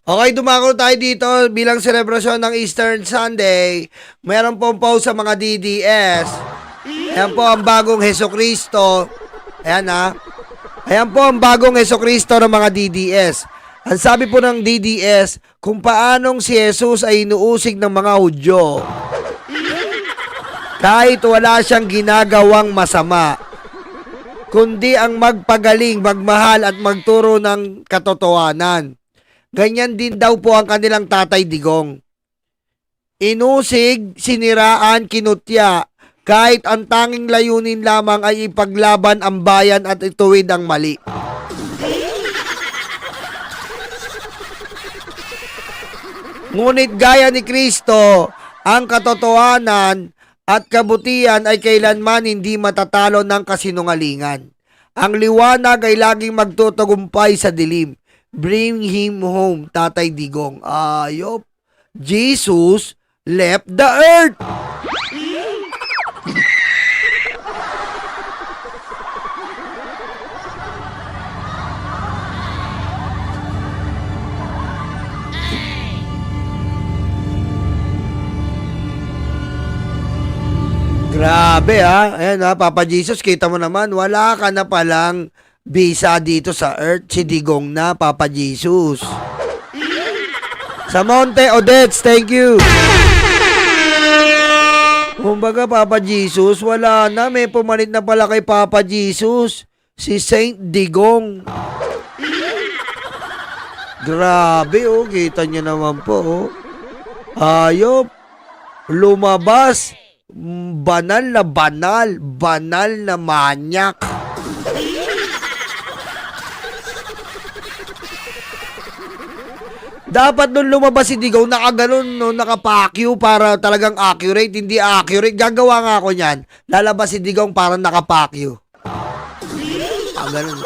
Okay, dumako tayo dito bilang selebrasyon ng Easter Sunday. Meron pong post sa mga DDS. Ayan po ang bagong Hesukristo. Ayan ha. Ayan po ang bagong Hesukristo ng mga DDS. Ang sabi po ng DDS, kung paanong si Jesus ay inuusig ng mga Hudyo. Kahit wala siyang ginagawang masama, kundi ang magpagaling, magmahal at magturo ng katotohanan. Ganyan din daw po ang kanilang Tatay Digong. Inusig, siniraan, kinutya, kahit ang tanging layunin lamang ay ipaglaban ang bayan at ituwid ang mali. Ngunit gaya ni Kristo, ang katotohanan at kabutihan ay kailanman hindi matatalo ng kasinungalingan. Ang liwanag ay laging magtutugumpay sa dilim. Bring him home, Tatay Digong. Ayop. Jesus left the earth. Grabe ha. Ayan ha, Papa Jesus, kita mo naman, wala ka na palang bisa dito sa earth. Si Digong na, Papa Jesus. Sa Monte Odets, thank you. Kumbaga, Papa Jesus, wala na. May pumalit na pala kay Papa Jesus. Si Saint Digong. Grabe oh, kita niyo naman po oh. Ayop. Lumabas. Banal na manyak. Dapat nung lumabas si Digong, nakaganon, no, nakapakyu para talagang accurate, hindi accurate. Gagawa nga ako niyan. Lalabas si Digong parang nakapakyu. Ganun.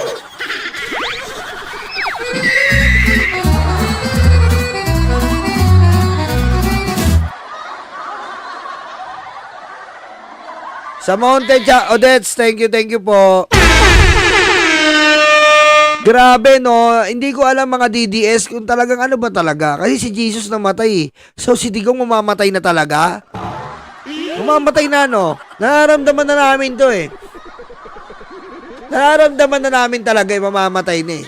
Sa Monte Odets, thank you po. Grabe no, hindi ko alam mga DDS kung talagang ano ba talaga. Kasi si Jesus namatay eh. So si Digong mamamatay na talaga? Mamamatay na no? Nararamdaman na namin to eh. Nararamdaman na namin talaga eh, mamamatay na eh.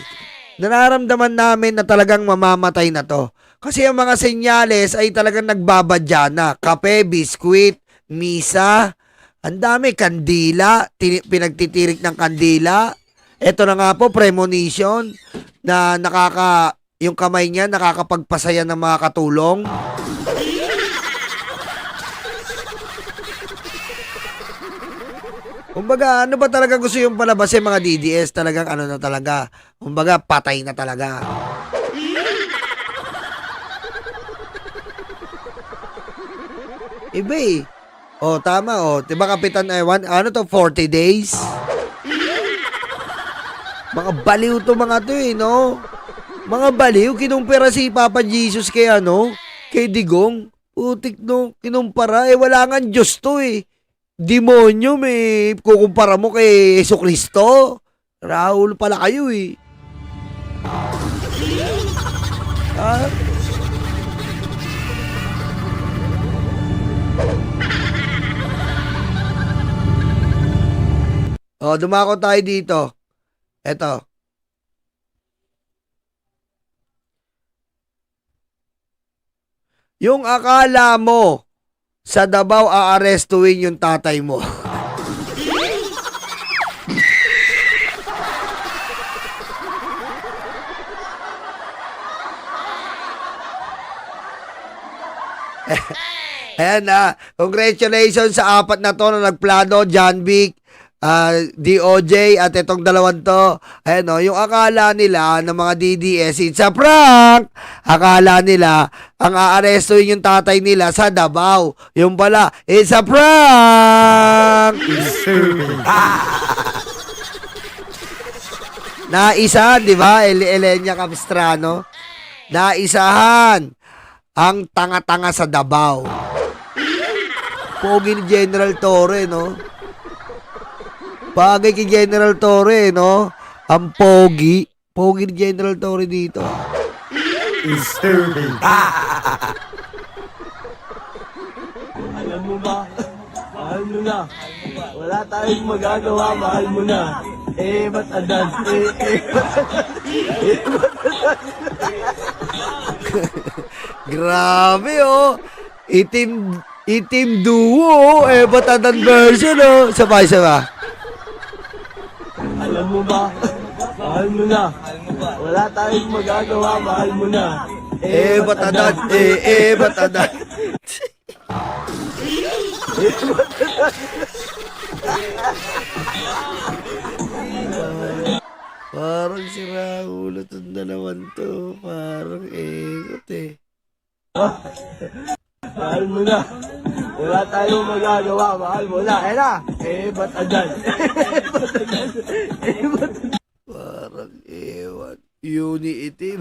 Nararamdaman namin na talagang mamamatay na to. Kasi ang mga senyales ay talagang nagbabadya na. Kape, biskwit, misa. Ang dami, kandila, pinagtitirik ng kandila. Ito na nga po, premonition, na yung kamay niya nakakapagpasaya ng mga katulong. Kumbaga, ano ba talaga gusto yung palabasin mga DDS? Talagang ano na talaga. Kumbaga, patay na talaga. Iba eh. Oh, tama oh. Diba Kapitan Ewan? Ano to, 40 days? Mga baliw to mga to eh, no? Mga baliw, kinumpira si Papa Jesus kay ano? Kay Digong. Putik no, kinumpara. Eh, wala nga Diyos to eh. Demonyo, may kukumpara mo kay Jesucristo. Raul pala kayo eh. Ah? Oh, dumako tayo dito. Eto. Yung akala mo sa Davao aarestuin yung tatay mo. Ayan na. Congratulations sa apat na to na nagplano. John Vic, DOJ, at itong dalawang to. Ayan o, yung akala nila ng mga DDS, it's a prank. Akala nila, ang aarestuin yung tatay nila sa Davao. Yung pala, it's a prank. Naisahan, di ba? Elenia Capistrano. Naisahan ang tanga-tanga sa Davao. Pogi ni General Torre, no? Bagay kay General Torre, no? Ang pogi. Pogi ni General Torre dito. Disturbing. Alam mo ba? Mahal mo na. Wala tayong magagawa, mahal mo na. Ba't adan? Grabe, oh. Itim duo, ba't adan version, oh. Sabay. Alam mo ba? Mahal mo na. Wala tayong magagawa, mahal mo na. Ba't adan? Ba't adan? Parang sira ulo itong dalawan to. Parang egot eh. Mahal mo na. Wala tayong magagawa, mahal mo na. Ba't adan? Parang ewan. Uni itim.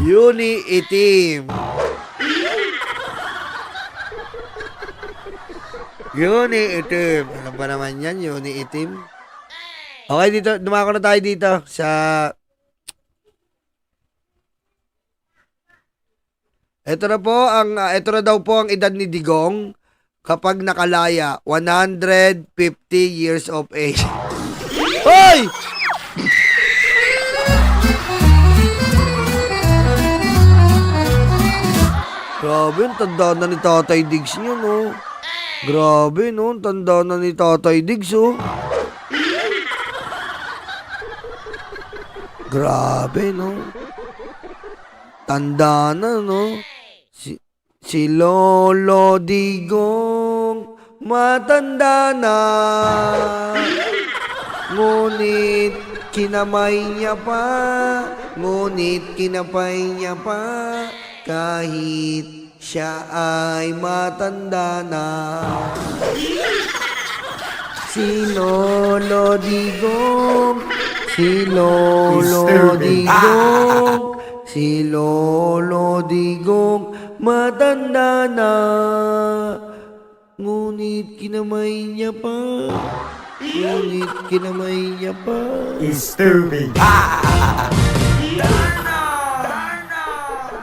Uni itim. Uni itim. Alam ba naman yan, uni itim? Okay, dito, dumako na tayo dito sa... Ito na daw po ang edad ni Digong kapag nakalaya, 150 years of age. Hoy! Grabe, ang tanda na ni Tatay Diggs niya, no? Grabe, no? Ang tanda na ni Tatay Diggs, oh. Grabe, no? Tanda na, no? Si Lolo Digong matanda na, ngunit kinamay niya pa, kahit siya ay matanda na. Si Lolo Digong, si Lolo Digong, si Lolo Digong, matanda na, ngunit kinamay niya pa. Disturbing.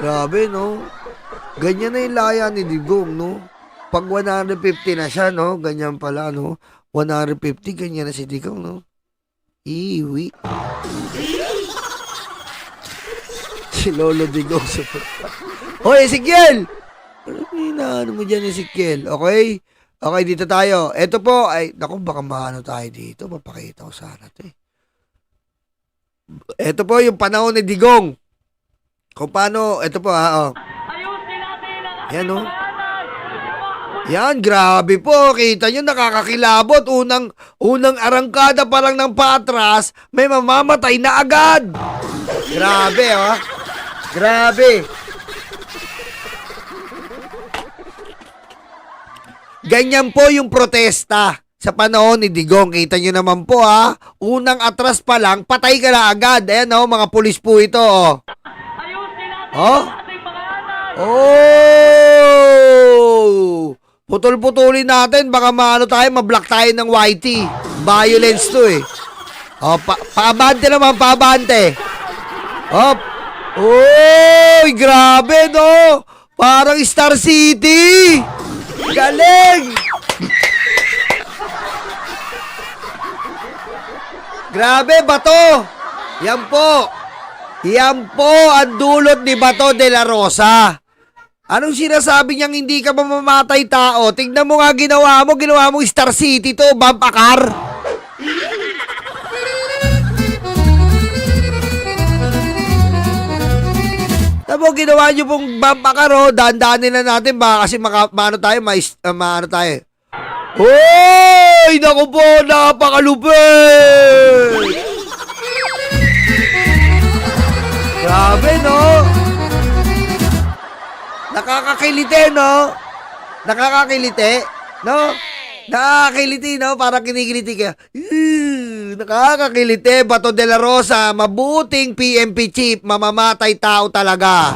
Grabe, no? Ganyan na yung laya ni Digong, no? Pag 150 na siya, no? Ganyan pala, no? 150, ganyan na si Digong, no? Iwi. Si Lolo Digong sa... Hoy, Ezekiel! Ano mo dyan, Ezekiel? Okay? Okay, dito tayo. Ito po, ay, naku, baka maano tayo dito. Mapakita ko sana ito, eh. Ito po yung panahon ni Digong. Kung paano, ito po, oh. Yan, oh. Yan, grabe po. Kita nyo, nakakakilabot. Unang arangkada pa lang ng patras, may mamamatay na agad. Grabe, oh. Grabe. Ganyan po yung protesta sa panahon ni Digong. Kita nyo naman po, ha. Unang atras pa lang, patay ka na agad. Ayan, oh, mga pulis po ito, oh. Oh? Oh! Putol-putulin natin. Baka maano tayo, mablock tayo ng YT. Violence to, eh. Oh, paabante naman, paabante. Oh. Oy, grabe, no? Parang Star City. Galing! Grabe, Bato! Yan po! Yan po ang dulot ni Bato de la Rosa. Anong sinasabi niyang hindi ka mamamatay tao? Tingnan mo nga ginawa mo Star City to, Bampakar. Tamo, ginawa nyo pong bampakaro, daan-daan nila natin ba kasi maano tayo, maano tayo. Hoy! Naku po, napakalupit! Grabe, no? Nakakakiliti, no? Nakakakiliti, no? Nakakakiliti, no? Parang kinikiliti ka. Nakakakiliti. Bato de la Rosa, mabuting PMP chief, mamamatay tao talaga.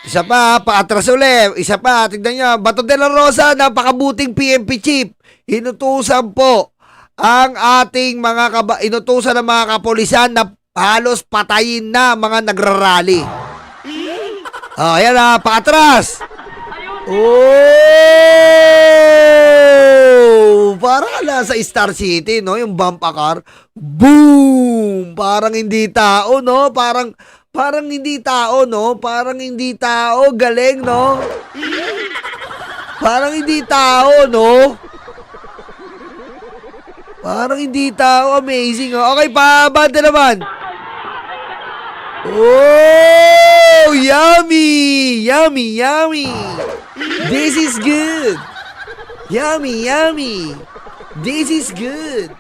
Isa pa, paatras ulit. Isa pa, tignan nyo. Bato de la Rosa, napakabuting PMP chief. Inutusan po ang ating inutusan ng mga kapulisan na halos patayin na mga nagrarally. Ayan na, paatras. Oh! Parang nasa Star City, no? Yung bump a car. Boom! Parang hindi tao, no? Parang hindi tao, no? Parang hindi tao. Galing, no? Parang hindi tao, no? Parang hindi tao. Amazing, oh. Okay, pabanda naman. Oh! Yummy! Yummy, yummy! This is good! Yummy, yummy! This is good!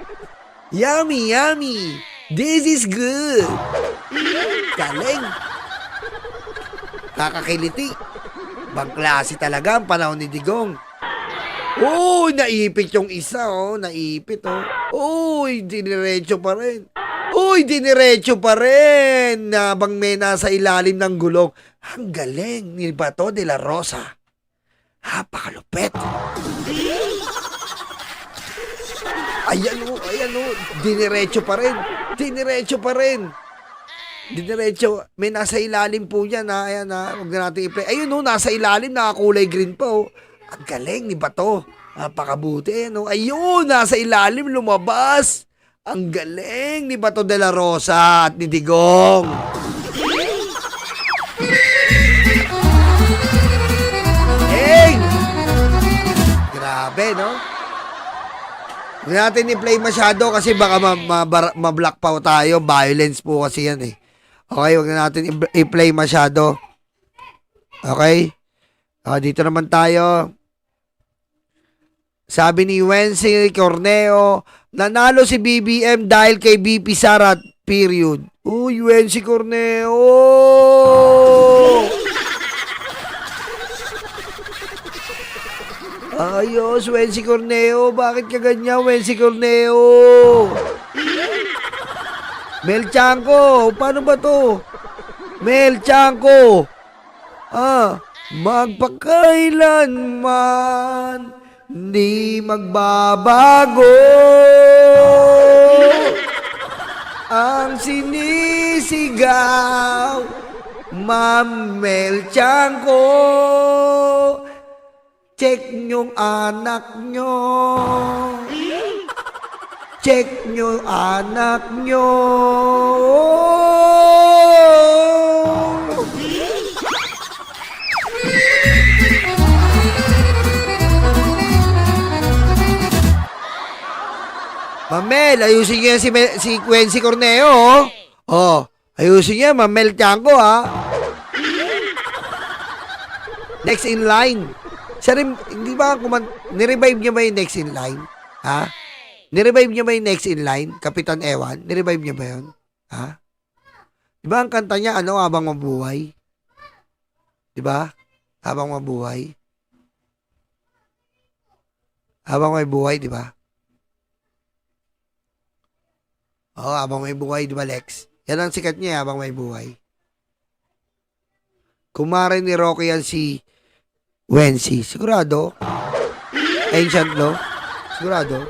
Yummy, yummy! This is good! Galing! Kakakiliti! Bangklase talaga ang panahon ni Digong. Oh, naipit yung isa, oh. Naipit, oh. Uy, diniretso pa rin. Uy, diniretso pa rin. Habang may nasa ilalim ng gulong. Ang galing ni Bato de la Rosa. Napakalupit. Ayan, oh. Ayan, oh. Diniretso pa rin. Diniretso pa rin. Diniretso. May nasa ilalim po yan, ha. Ayan, ha. Huwag na natin i-play. Ayun, oh. Nasa ilalim. Nakakulay green pa, oh. Ang galing ni Bato. Napakabuti, no? Ayun, nasa ilalim, lumabas. Ang galing ni Bato de la Rosa at ni Digong. Hey! Grabe, no? Hindi natin i-play masyado kasi baka ma-block pa tayo. Violence po kasi yan, eh. Okay, huwag na natin i-play masyado. Okay? Dito naman tayo. Sabi ni Wency Corneo, nanalo si BBM dahil kay BP Sara, period. Uy, Wency Corneo! Ayos, Wency Corneo. Bakit ka ganyan, Wency Corneo? Mel Chanco, paano ba to? Mel Chanco. Magpakailanman di magbabago ang sinisigaw, Ma'am Mel Chanco. Check nyong anak nyo. Check nyo anak nyo. Mamel, ayusin niyo yan si Wency Corneo, oh. Oh, ayusin niya, Mamel Chanco, ha. Next in line. Siya rin, hindi ba, nirevive niya ba yung next in line? Ha? Nirevive niya ba yung next in line? Kapitan Ewan? Nirevive niya ba yun? Ha? Di ba ang kanta niya, habang mabuhay? Di ba? Habang mabuhay. Habang may buhay, di ba? Oo, habang may buhay, di ba, Lex? Yan ang sikat niya, habang may buhay. Kumare ni Rocky yan si Wency. Sigurado? Ancient Law? Sigurado?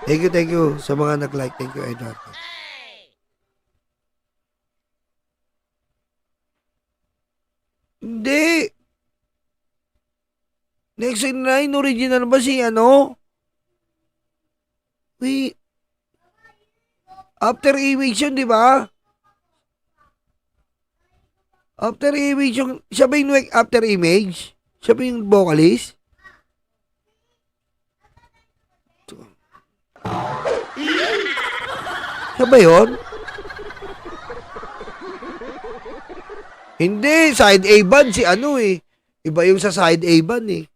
Thank you sa mga nag-like. Thank you, Edward. Hindi. Next in line, original ba si Wait. After image yun, di ba? After image yung, siya ba yung after image? Siya ba yung vocalist? Siya ba yun? Hindi, side A band si ano eh. Iba yung sa side A band eh.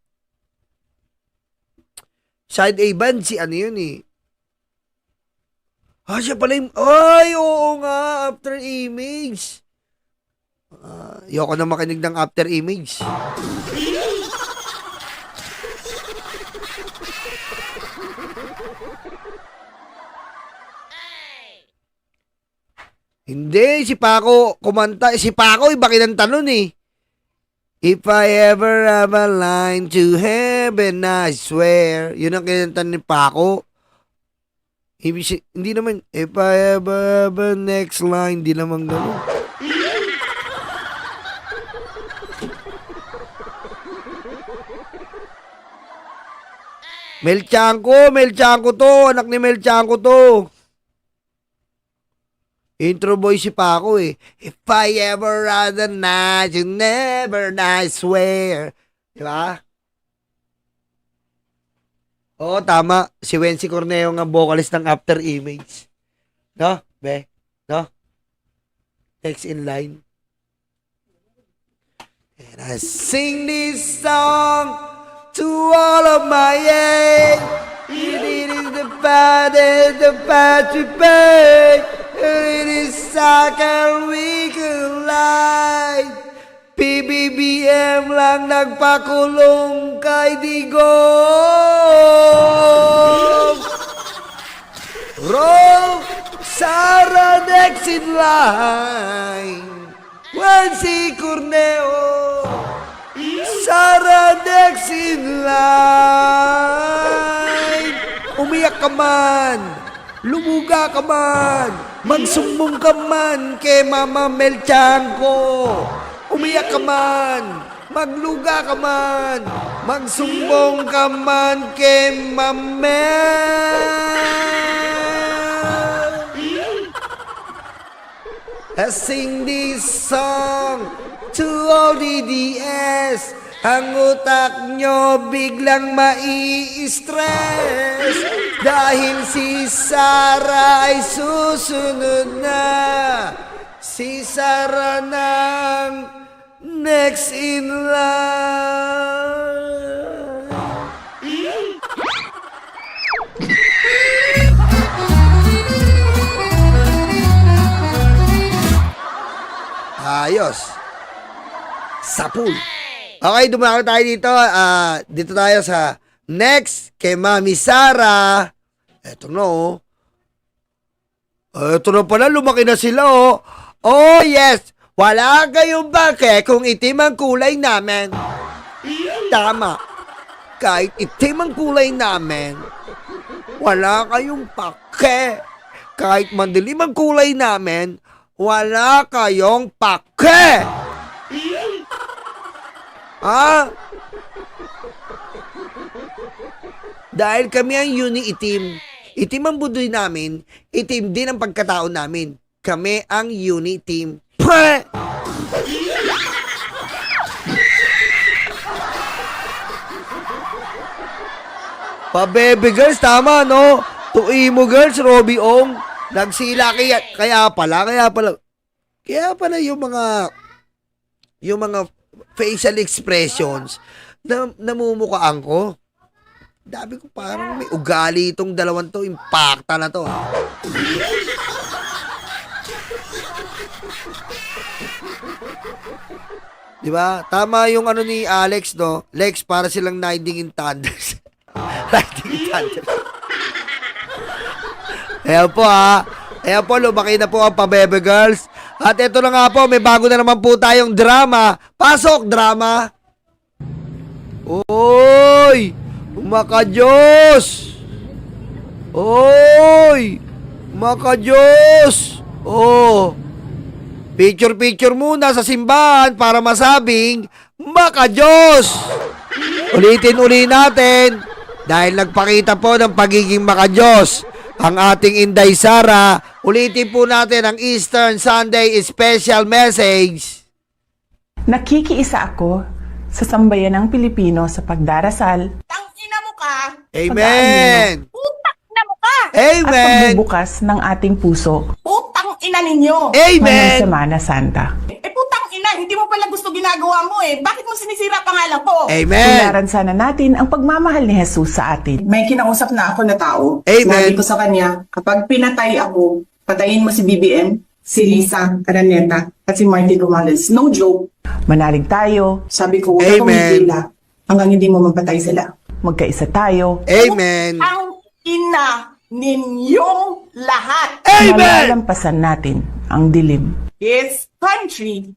Side A band si ano yun eh. Siya pala yung... Ay, oo nga, After Image. Ayoko na makinig ng After Image. Hindi, si Paco kumanta. Si Paco, iba kinanta nun eh. If I ever have a line to heaven, I swear. Yun ang kinanta ni Paco. Hindi naman, if I ever have a next line, hindi naman gano'n. Mel Chanco to. Anak ni Mel Chanco to. Intro boy si Paco eh. If I ever had a night, you never, I swear. Diba? Oo, tama. Si Wency Corneo nga vocalist ng After Image. No? Be? No? Next in line. And I sing this song to all of my age. It is the bad and the bad to pay. It is like a weekend light. PBBM lang nagpakulong kay Digong. Roll Sara next in line. Wency Corneo, Sara next in line. Umiyak ka man, lumuga ka man, magsumbong ka man kay Mama Mel Chanco. Umiyak ka man, magluga ka man, magsumbong ka man kay Mama Mel. I sing this song to all DDS. Ang utak nyo biglang mai-stress dahil si Sara ay susunod na. Si Sara ng next in line. Ayos. Sapul. Okay, dumako tayo dito. Dito tayo sa next kay Mami Sara. Eto na oh. Eto na pala, lumaki na sila oh. Oh yes, wala kayong bake kung itim ang kulay namin. Tama. Kahit itim ang kulay namin, wala kayong pake. Kahit mandilim ang kulay namin, wala kayong pake. Dahil kami ang uni-itim. Itim ang budoy namin, itim din ang pagkatao namin. Kami ang uni-team. Pa-baby girls, tama no? Tuimo girls, Robbie Ong. Nagsila kaya pala yung mga facial expressions na namumukaan ko. Dabi ko parang may ugali itong dalawang to, impacta na to. Diba? Tama yung ano ni Alex, no? Lex, para silang Riding in Thunders. Riding in Thunders. Ayan po ha. Ayan po, lumaki na po ang pa-baby girls. At ito na nga po, may bago na naman po tayong drama. Pasok, drama! Oy! Makajos! Oy! Makajos! Oh! Picture muna sa simbahan para masabing makajos! Ulitin natin dahil nagpakita po ng pagiging makajos ang ating Inday Sara. Ulitin po natin ang Eastern Sunday Special Message. Nakikiisa ako sa sambayan ng Pilipino sa pagdarasal. Tangina mo ka! Amen! Putak na mo ka! at Amen! pagbubukas ng ating puso Putang ina ninyo! ngayong Amen! Semana Santa. Putang ina, hindi mo pala gusto ginagawa mo eh. Bakit mo sinisira pangalan ko? Amen! Tularan sana natin ang pagmamahal ni Jesus sa atin. May kinausap na ako na tao. Amen. Sabi ko sa kanya, kapag pinatay ako, patayin mo si BBM, si Lisa Araneta, at si Martin Romales. No joke. Manalig tayo, Sabi ko, huwag akong Amen. magdila hanggang hindi mo mapatay sila. magkaisa tayo, Amen! Ang ina ninyong lahat. Amen! malalampasan natin ang dilim. This country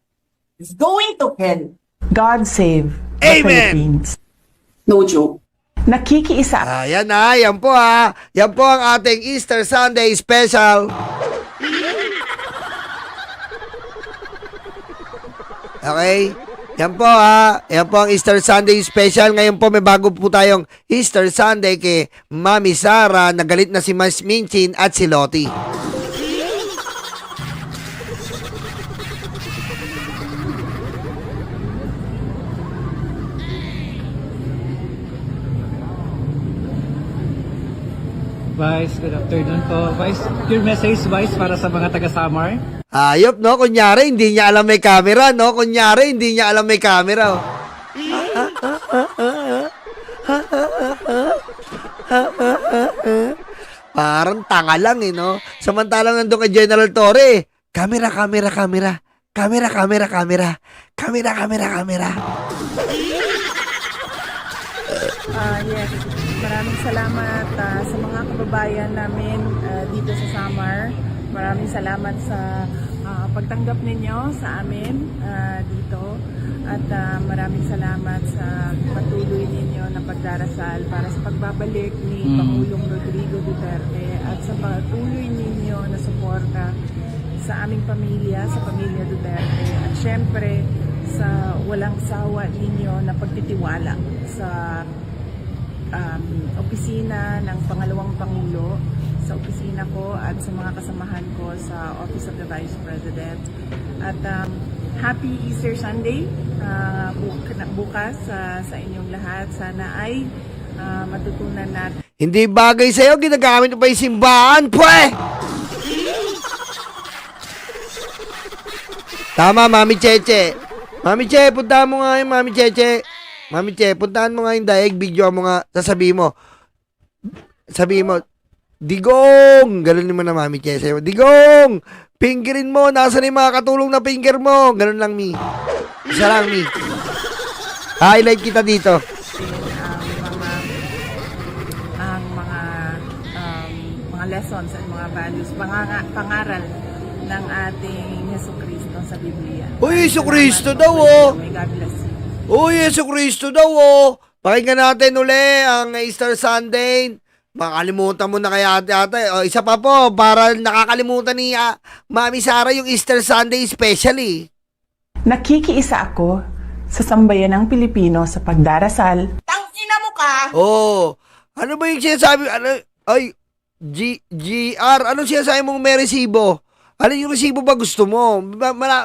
is going to hell. God save the Amen. Philippines. No joke. Nakikiisa Ayan na, yan po ha. Yan po ang ating Easter Sunday special. Okay? Yan po ha. Yan po ang Easter Sunday special. Ngayon po may bago po tayong Easter Sunday kay Mami Sara. Nagalit na si Mas Minchin at si Lottie. Vice, good afternoon po. Vice, your message, Vice, para sa mga taga-Samar? Ayop, no? Kunyari, hindi niya alam may camera, no? Kunyari, hindi niya alam may camera. Oh. Parang tanga lang, eh, no? Samantalang nandun kay General Torre, camera, camera, camera. Camera, camera, camera. Camera, camera, camera. Yes, maraming salamat sa mga kababayan namin dito sa Samar. Maraming salamat sa pagtanggap ninyo sa amin dito. At maraming salamat sa patuloy ninyo na pagdarasal para sa pagbabalik ni Pangulong Rodrigo Duterte at sa patuloy ninyo na suporta sa aming pamilya, sa pamilya Duterte. At syempre, sa walang sawa ninyo na pagtitiwala sa opisina ng pangalawang Pangulo, sa opisina ko at sa mga kasamahan ko sa Office of the Vice President. At Happy Easter Sunday bukas sa inyong lahat. Sana ay matutunan natin. Hindi bagay sa'yo, ginagamit mo pa yung simbahan, pwe! Tama, Mami Cheche. Mami Che, puntahan mo nga yung Mami Cheche. Mami Che, puntahan mo nga yung daig, video mo nga, sasabihin mo, Digong! Ganun mo na, Mami Che. Sabi mo, Digong! Fingerin mo, nasa yung mga katulong na finger mo. Ganun lang, Mi. Isa lang, Mi. Highlight kita dito. Ang mga lessons at mga values, pangaral ng ating Jesucristo sa Biblia. Uy, Jesucristo daw, oh! May God bless you. Uy, Jesucristo daw, oh! Pakinggan natin uli ang Easter Sunday. Makalimutan mo na kaya ate. O, isa pa po, para nakakalimutan ni Mami Sara yung Easter Sunday especially. nakikiisa ako sa sambayan ng Pilipino sa pagdarasal, Tang ina mo ka! Oh, ano ba yung sinasabi? GR, anong sinasabi mong may resibo? Ano yung resibo ba gusto mo?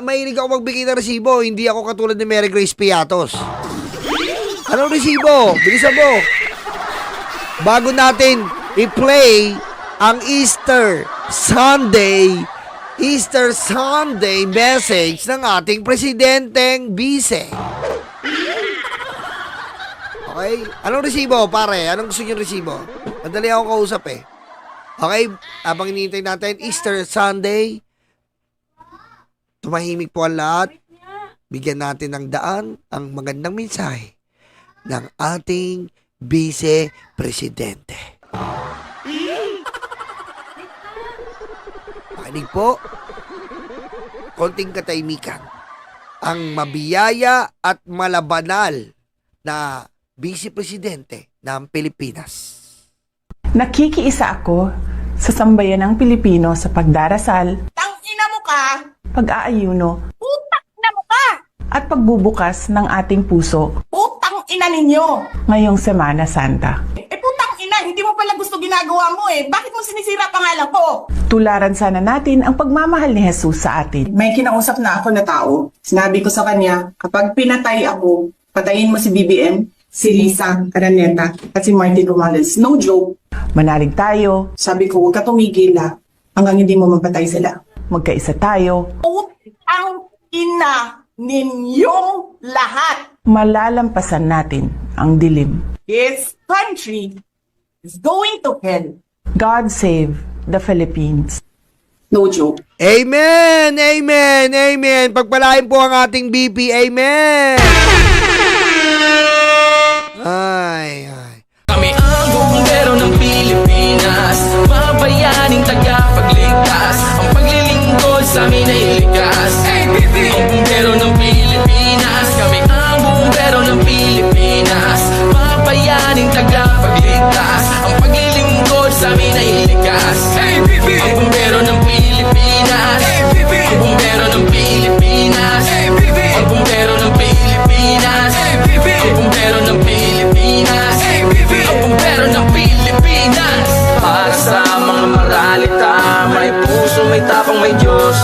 Mahilig ako magbigay ng resibo. Hindi ako katulad ni Mary Grace Piatos. Anong resibo? Bilisan mo. Bago natin i-play ang Easter Sunday message ng ating presidenteng bise. Okay? Anong resibo, pare? Anong gusto niyo resibo? Madali ako kausap eh. Okay? Habang hinihintay natin, Easter Sunday, tumahimik po ang lahat. Bigyan natin ng daan ang magandang mensahe ng ating Vice-Presidente. Pakinig po, konting katahimikan. Ang mabiyaya at malabanal na Vice-Presidente ng Pilipinas. nakikiisa ako sa sambayan ng Pilipino sa pagdarasal, Tang ina mo ka! pag-aayuno, Putang ina mo ka! at pagbubukas ng ating puso Putang ina ninyo! ngayong Semana Santa. Putang ina, hindi mo pala gusto ginagawa mo eh. Bakit mo sinisira pangalan ko? Tularan sana natin ang pagmamahal ni Jesus sa atin. May kinausap na ako na tao. Sinabi ko sa kanya, kapag pinatay ako, patayin mo si BBM, si Lisa Araneta at si Martin Romales. No joke. Manalig tayo, Sabi ko, huwag ka tumigil hanggang hindi mo mapatay sila. magkaisa tayo, Ang ina ninyong lahat. malalampasan natin ang dilim. This country is going to hell. God save the Philippines. No joke. Amen! Amen! Amen! Pagpalain po ang ating BP. Amen! Ay, ay. Kami ang bumbero ng Pilipinas, mga bayaning tagapagligtas. Ang paglilingkod sa amin ay likas. Ang bumbero ng Pilipinas, kami ang bumbero ng Pilipinas, mga bayaning tagapagligtas. Ang paglilingkod sa amin ay likas. Ang bumbero ng Pilipinas, ang bumbero ng Pilipinas, ang bumbero ng Pilipinas, ang bumbero ng Pilipinas, ang bumbero ng Pilipinas. Para sa mga maralita, may puso, may tapang, may Diyos.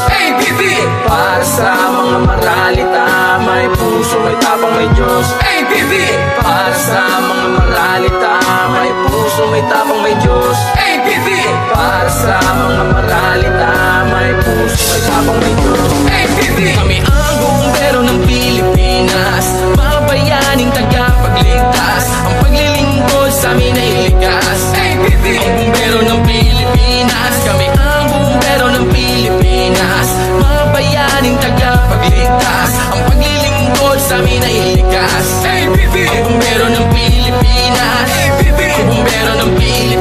Para sa mga maralita, may puso, may tapang, may Diyos. Para sa mga maralita, may puso, may tapang, may Diyos. Para sa mga maralita, may puso, may tapang, may Diyos. Kami ang bumbero ng Pilipinas, mga bayaning tagapagligtas. Ang paglilingkod sa amin ay likas. Ang bumbero ng Pilipinas, kami ang bumbero ng Pilipinas, mga bayaning tagapagligtas. Ang paglilingkod sa amin ay likas. Ang bumbero ng Pilipinas, ang bumbero ng Pilipinas,